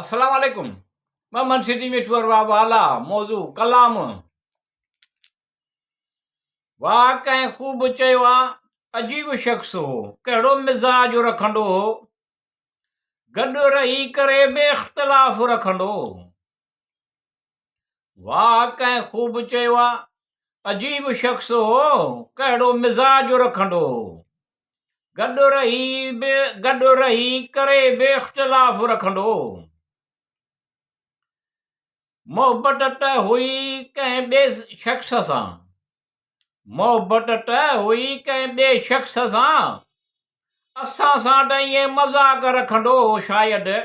अस्सलाम वालेकुम। मोहम्मद सिटी मिठवर वाला मौजू कलाम। वाह कंहिं ख़ूब चयो आहे, अजीब शख़्स हो, कहिड़ो मिज़ाज रखंदो हो, गॾु रही करे बेइख़्तिलाफ़ रखंदो हो। वाह कंहिं ख़ूब चयो आहे, अजीब शख़्स हो, कहिड़ो मिज़ाज रखंदो हो, गॾु रही करे बेइख़्तिलाफ़ रखंदो हो। मोहबत त हुई कंहिं ॿिए शख़्स सां, मोहबत त हुई कंहिं ॿिए शख़्स सां, असां सां त ईअं मज़ाक रखंदो हो शायदि।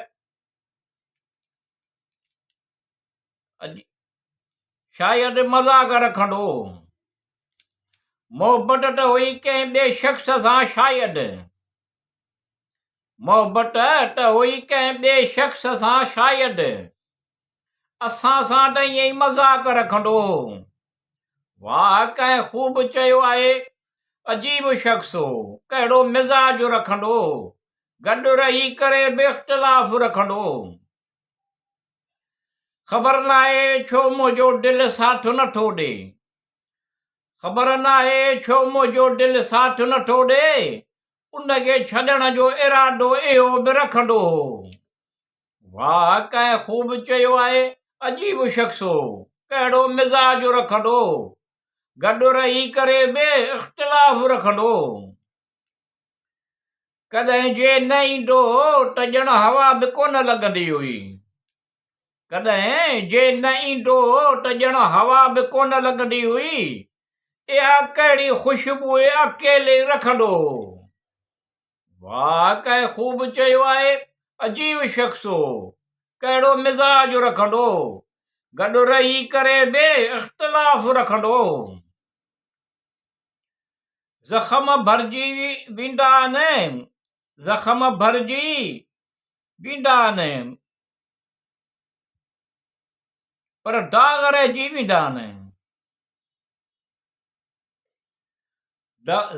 शायदि मज़ाक रखंदो हो। मोहबत त हुई कंहिं ॿिए शख़्स सां शायदि, मोहबत त हुई कंहिं ॿिए शख़्स सां शायदि, असां सां त ईअं ई मज़ाक रखंदो हो। वाह कंहिं ख़ूब चयो आहे, अजीब शख़्स हो, कहिड़ो मिज़ाज रखंदो हो, गॾु रही करे बेइख़्तिलाफ़ रखंदो हो। ख़बर नाहे छो मुंहिंजो दिलि साथ नथो ॾे, ख़बर नाहे छो मुंहिंजो दिलि साथ नथो ॾे, उनखे छॾण जो इरादो इहो बि रखंदो हो। वाह कंहिं ख़ूब चयो आहे, अजीब शख़्स हो, कहिड़ो मिज़ाज रखंदो हो, गॾु रही करे बेइख़्तिलाफ़ रखंदो हो। कॾहिं जे न ईंदो त ॼण हवा बि कोन लॻंदी हुई, कॾहिं जे न ईंदो त ॼण हवा बि कोन लॻंदी हुई, इहा कहिड़ी ख़ुशबू अकेले रखंदो हो। वाह कंहिं ख़ूब चयो आहे, अजीब शख़्स हो, कहिड़ो मिज़ाज रखंदो हो, गॾु रही करे बेइख़्तिलाफ़ रखंदो हो। ज़ख़्म भरिजी वेंदा आहिनि, ज़ख़्म भरिजी वेंदा आहिनि, पर दाग़ रहिजी वेंदा आहिनि।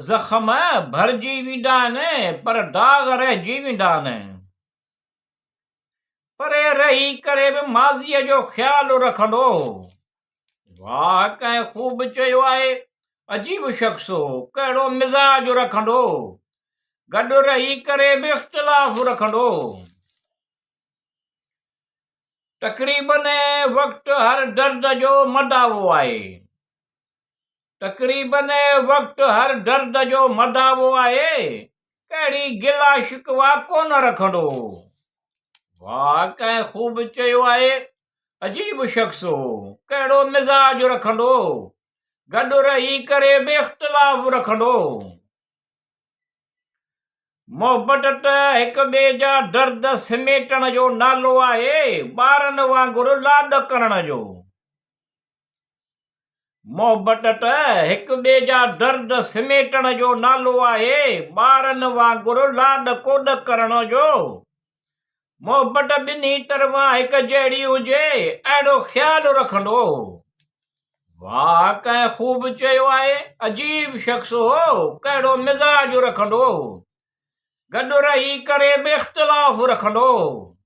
ज़ख़्म भरिजी वेंदा आहिनि, पर दाग़ रहिजी वेंदा आहिनि। परे रही करे बि माज़ीअ जो ख़्यालु रखंदो हो। वाह कंहिं ख़ूब चयो आहे, अजीब शख़्स हो, कहिड़ो मिज़ाज रखंदो हो, गॾु रही करे बेइख़्तिलाफ़ रखंदो हो। तक़रीबन वक़्तु हर दर्द जो मदावो आहे, तक़रीबन वक़्तु हर दर्द जो मदावो आहे, कहिड़ी गिला शिकवा कोन रखंदो हो। वाह कंहिं ख़ूब चयो आहे, अजीब शख़्स हो, कहिड़ो मिज़ाज रखंदो हो, गॾु रही करे बेइख़्तिलाफ़ रखंदो हो। मोहबत त हिक ॿिए जा दर्द समेटण जो नालो आहे, ॿारनि वांगुरु लाॾ करण जो। मोहबत त हिक ॿिए जा दर्द समेटण जो नालो आहे, ॿारनि वांगुरु लाॾ कोॾ करण जो। मोहबत ॿिन्ही तरफ़ां हिक जहिड़ी हुजे, अहिड़ो ख़्यालु रखंदो हो। वाह कंहिं ख़ूब चयो आहे, अजीब शख़्स हो, कहिड़ो मिज़ाज रखंदो हो, गॾु रही करे बेइख़्तिलाफ़ रखंदो हो।